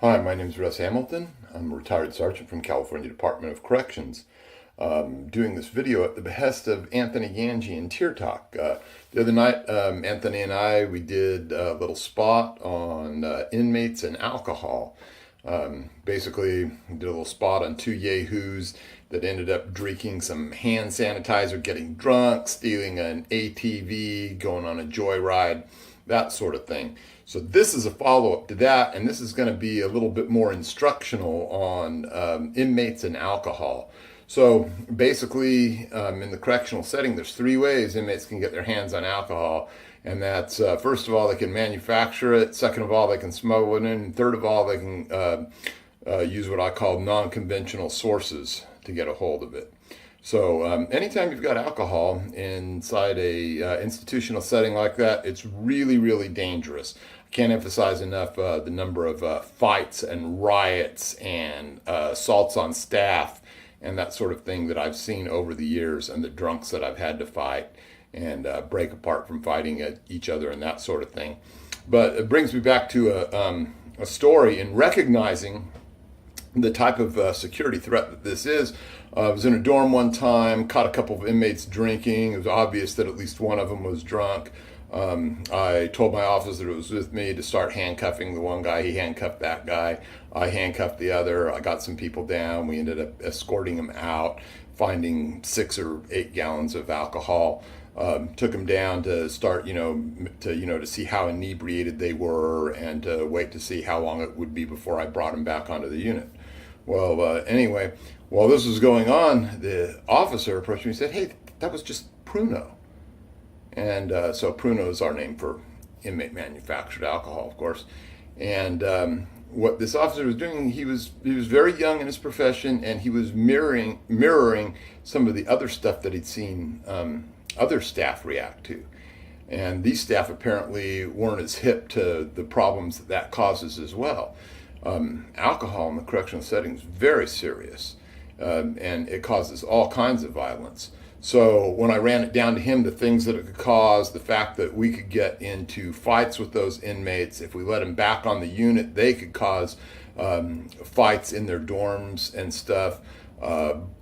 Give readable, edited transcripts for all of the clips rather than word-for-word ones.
Hi, my name is Russ Hamilton. I'm a retired sergeant from California Department of Corrections. Doing this video at the behest of Anthony Ganji and Tier Talk. The other night, Anthony and we did a little spot on inmates and alcohol. Basically, we did a little spot on two yahoos that ended up drinking some hand sanitizer, getting drunk, stealing an ATV, going on a joyride, that sort of thing. So this is a follow-up to that, and this is going to be a little bit more instructional on inmates and alcohol. So basically, in the correctional setting, there's three ways inmates can get their hands on alcohol. And that's, first of all, they can manufacture it. Second of all, they can smuggle it in. And third of all, they can use what I call non-conventional sources to get a hold of it. So anytime you've got alcohol inside a institutional setting like that, it's really, really dangerous. I can't emphasize enough the number of fights and riots and assaults on staff and that sort of thing that I've seen over the years, and the drunks that I've had to fight and break apart from fighting at each other and that sort of thing. But it brings me back to a story in recognizing the type of security threat that this is. I was in a dorm one time, caught a couple of inmates drinking. It was obvious that at least one of them was drunk. I told my officer that was with me to start handcuffing the one guy. He handcuffed that guy. I handcuffed the other. I got some people down. We ended up escorting them out, finding 6 or 8 gallons of alcohol. Took them down to start, to see how inebriated they were, and to wait to see how long it would be before I brought them back onto the unit. Well, anyway, while this was going on, the officer approached me and said, "Hey, that was just Pruno." And so Pruno is our name for inmate manufactured alcohol, of course. And what this officer was doing, he was very young in his profession, and he was mirroring some of the other stuff that he'd seen other staff react to. And these staff apparently weren't as hip to the problems that causes as well. Alcohol in the correctional setting is very serious, and it causes all kinds of violence. So when I ran it down to him, the things that it could cause, the fact that we could get into fights with those inmates, if we let them back on the unit, they could cause fights in their dorms and stuff,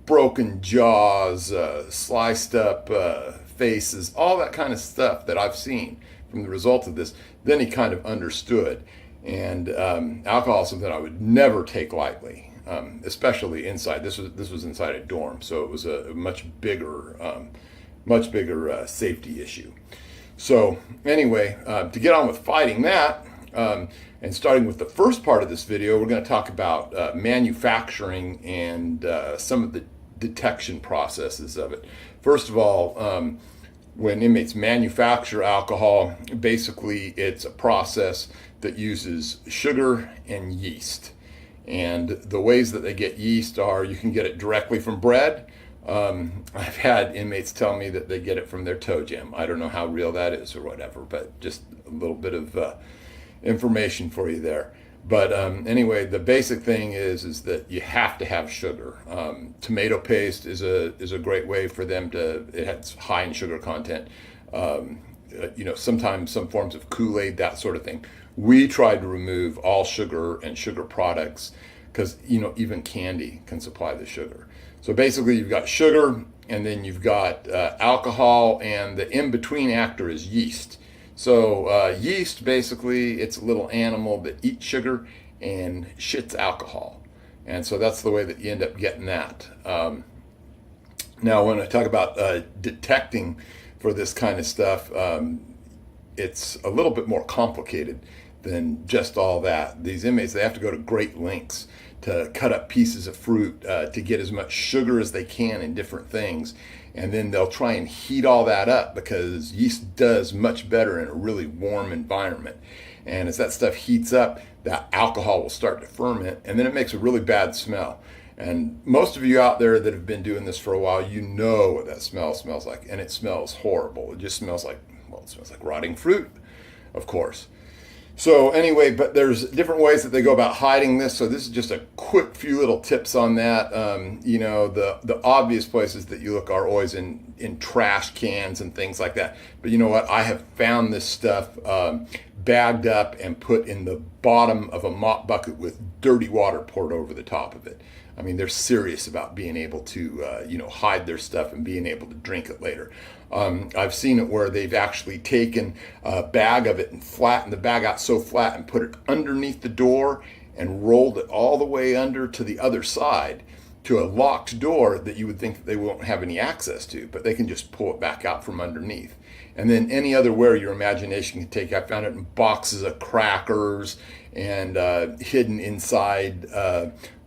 broken jaws, sliced up faces, all that kind of stuff that I've seen from the result of this. Then he kind of understood. And alcohol is something I would never take lightly. Especially inside. This was inside a dorm, so it was a much bigger safety issue. So anyway, to get on with fighting that, and starting with the first part of this video, we're going to talk about manufacturing and some of the detection processes of it. First of all, when inmates manufacture alcohol, basically it's a process that uses sugar and yeast. And the ways that they get yeast are, you can get it directly from bread. I've had inmates tell me that they get it from their toe jam. I don't know how real that is or whatever, but just a little bit of information for you there. But anyway, the basic thing is that you have to have sugar. Tomato paste is a great way for them to. It has high in sugar content. Sometimes some forms of Kool-Aid, that sort of thing. We tried to remove all sugar and sugar products because, even candy can supply the sugar. So basically you've got sugar, and then you've got alcohol, and the in-between actor is yeast. So yeast, basically, it's a little animal that eats sugar and shits alcohol. And so that's the way that you end up getting that. Now, when I talk about detecting for this kind of stuff, it's a little bit more complicated than just all that. These inmates, they have to go to great lengths to cut up pieces of fruit to get as much sugar as they can in different things. And then they'll try and heat all that up because yeast does much better in a really warm environment. And as that stuff heats up, that alcohol will start to ferment, and then it makes a really bad smell. And most of you out there that have been doing this for a while, you know what that smell smells like. And it smells horrible. It just smells like, it smells like rotting fruit, of course. So anyway, but there's different ways that they go about hiding this. So this is just a quick few little tips on that. The obvious places that you look are always in trash cans and things like that. But you know what? I have found this stuff bagged up and put in the bottom of a mop bucket with dirty water poured over the top of it. I mean, they're serious about being able to, hide their stuff and being able to drink it later. I've seen it where they've actually taken a bag of it and flattened the bag out so flat and put it underneath the door and rolled it all the way under to the other side to a locked door that you would think that they won't have any access to, but they can just pull it back out from underneath. And then any other where your imagination can take. I found it in boxes of crackers and hidden inside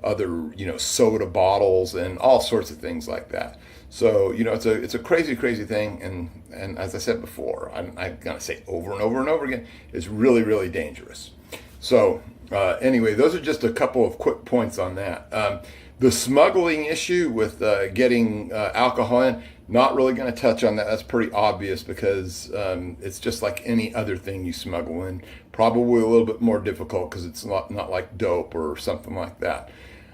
other, soda bottles and all sorts of things like that. So, it's a crazy, crazy thing. And as I said before, I'm going to say over and over and over again, it's really, really dangerous. So anyway, those are just a couple of quick points on that. The smuggling issue with getting alcohol in, not really going to touch on that. That's pretty obvious because it's just like any other thing you smuggle in. Probably a little bit more difficult because it's not like dope or something like that.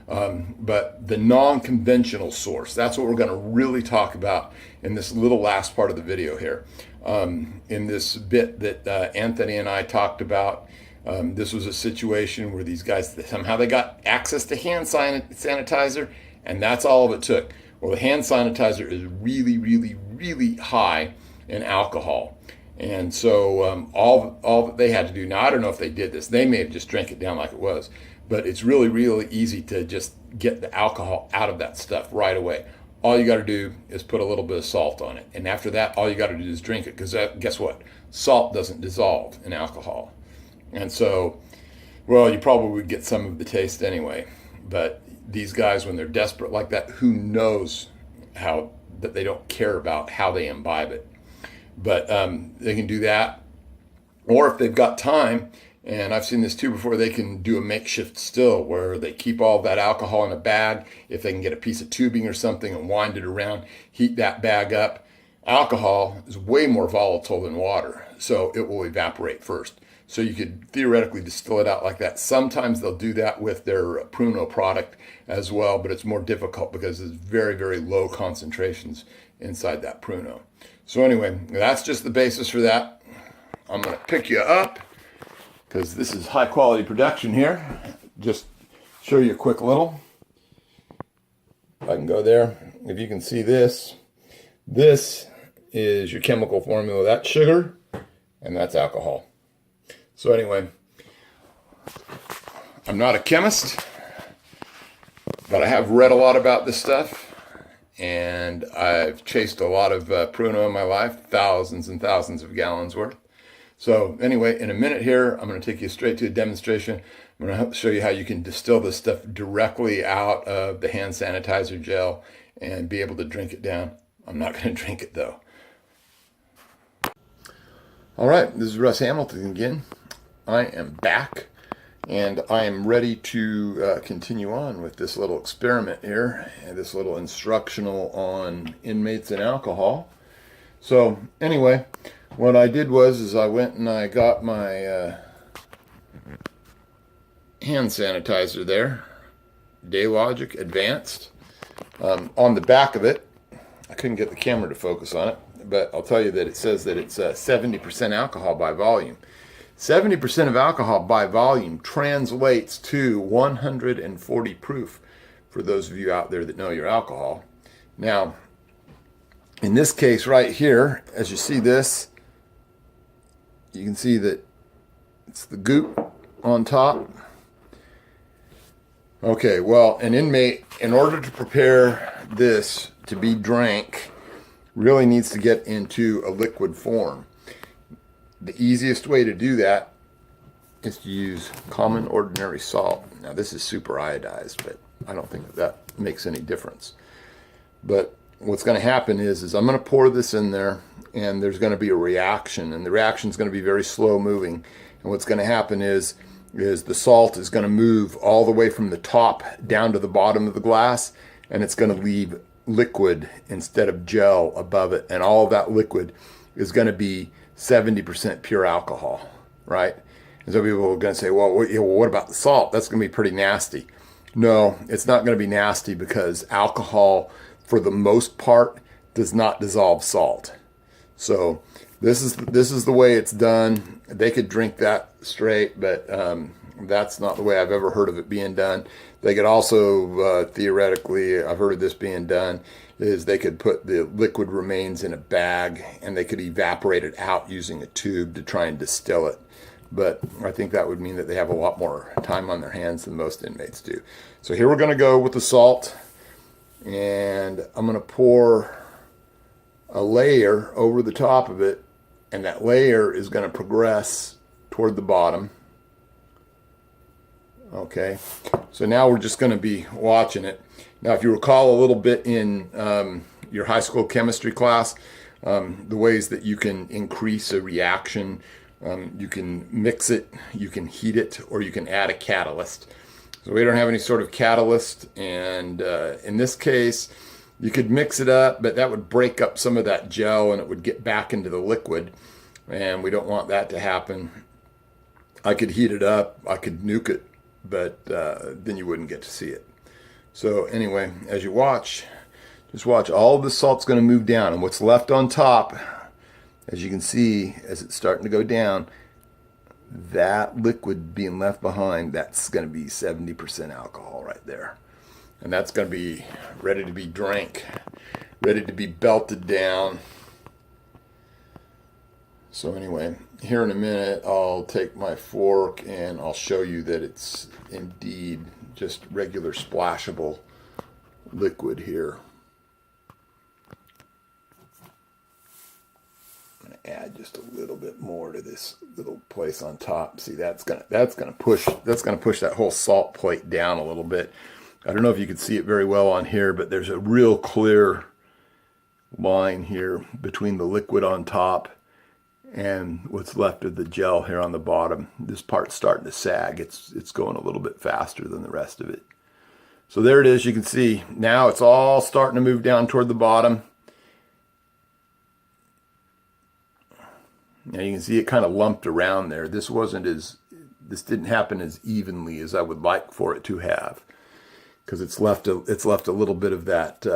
But the non-conventional source, that's what we're going to really talk about in this little last part of the video here. In this bit that Anthony and I talked about, this was a situation where these guys, somehow they got access to hand sanitizer, and that's all of it took. Well, the hand sanitizer is really, really, really high in alcohol. And so all that they had to do, now I don't know if they did this, they may have just drank it down like it was, but it's really, really easy to just get the alcohol out of that stuff right away. All you got to do is put a little bit of salt on it. And after that, all you got to do is drink it, because guess what? Salt doesn't dissolve in alcohol. And so, well, you probably would get some of the taste anyway. But these guys, when they're desperate like that, who knows how that they don't care about how they imbibe it. But they can do that. Or if they've got time, and I've seen this too before, they can do a makeshift still where they keep all that alcohol in a bag. If they can get a piece of tubing or something and wind it around, heat that bag up. Alcohol is way more volatile than water, so it will evaporate first. So you could theoretically distill it out like that. Sometimes they'll do that with their Pruno product as well, but it's more difficult because it's very, very low concentrations inside that Pruno. So anyway, that's just the basis for that. I'm going to pick you up because this is high quality production here. Just show you a quick little. If I can go there. If you can see this, this is your chemical formula. That's sugar and that's alcohol. So anyway, I'm not a chemist, but I have read a lot about this stuff. And I've chased a lot of Pruno in my life, thousands and thousands of gallons worth. So anyway, in a minute here, I'm going to take you straight to a demonstration. I'm going to show you how you can distill this stuff directly out of the hand sanitizer gel and be able to drink it down. I'm not going to drink it though. All right, this is Russ Hamilton again. I am back. And I am ready to continue on with this little experiment here, and this little instructional on inmates and alcohol. So anyway, what I did was I went and I got my hand sanitizer there, Day-Logic Advanced. On the back of it, I couldn't get the camera to focus on it, but I'll tell you that it says that it's 70% alcohol by volume. 70% of alcohol by volume translates to 140 proof for those of you out there that know your alcohol. Now, in this case right here, as you see this, you can see that it's the goop on top. Okay, well, an inmate, in order to prepare this to be drank, really needs to get into a liquid form. The easiest way to do that is to use common ordinary salt. Now this is super iodized, but I don't think that makes any difference. But what's going to happen is I'm going to pour this in there, and there's going to be a reaction, and the reaction is going to be very slow moving. And what's going to happen is the salt is going to move all the way from the top down to the bottom of the glass, and it's going to leave liquid instead of gel above it. And all of that liquid is going to be 70% pure alcohol, right? And so people are going to say, well, what about the salt? That's going to be pretty nasty. No, it's not going to be nasty because alcohol, for the most part, does not dissolve salt. So This is the way it's done. They could drink that straight, but that's not the way I've ever heard of it being done. They could also theoretically, I've heard of this being done, is they could put the liquid remains in a bag and they could evaporate it out using a tube to try and distill it. But I think that would mean that they have a lot more time on their hands than most inmates do. So here we're going to go with the salt, and I'm going to pour a layer over the top of it, and that layer is going to progress toward the bottom. Okay, so now we're just going to be watching it. Now, if you recall a little bit in your high school chemistry class, the ways that you can increase a reaction, you can mix it, you can heat it, or you can add a catalyst. So we don't have any sort of catalyst, and in this case, you could mix it up, but that would break up some of that gel and it would get back into the liquid, and we don't want that to happen. I could heat it up, I could nuke it, but then you wouldn't get to see it. So anyway, as you watch, just watch. All of the salt's going to move down, and what's left on top, as you can see, as it's starting to go down, that liquid being left behind, that's going to be 70% alcohol right there. And that's going to be ready to be drank, ready to be belted down. So anyway, here in a minute, I'll take my fork and I'll show you that it's indeed just regular splashable liquid here. I'm going to add just a little bit more to this little place on top. See, that's going to push that whole salt plate down a little bit. I don't know if you can see it very well on here, but there's a real clear line here between the liquid on top and what's left of the gel here on the bottom. This part's starting to sag. It's going a little bit faster than the rest of it. So there it is. You can see now it's all starting to move down toward the bottom. Now you can see it kind of lumped around there. This didn't happen as evenly as I would like for it to have, because it's left a little bit of that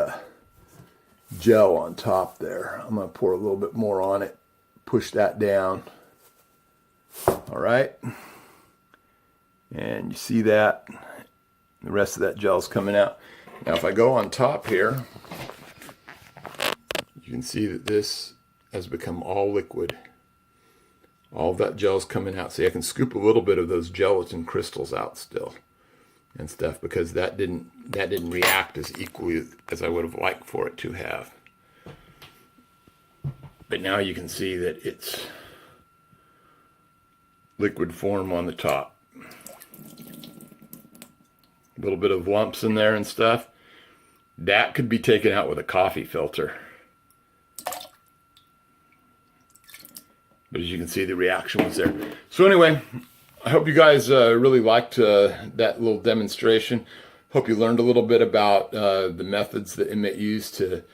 gel on top there. I'm going to pour a little bit more on it, push that down. All right, and you see that the rest of that gel is coming out. Now if I go on top here, you can see that this has become all liquid. All of that gel is coming out. See, I can scoop a little bit of those gelatin crystals out still and stuff, because that didn't react as equally as I would have liked for it to have. But now you can see that it's liquid form on the top. A little bit of lumps in there and stuff. That could be taken out with a coffee filter. But as you can see, the reaction was there. So anyway, I hope you guys really liked that little demonstration. Hope you learned a little bit about the methods that inmates use to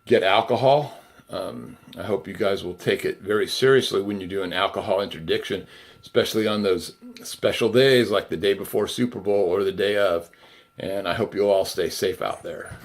get alcohol. I hope you guys will take it very seriously when you do an alcohol interdiction, especially on those special days like the day before Super Bowl or the day of. And I hope you'll all stay safe out there.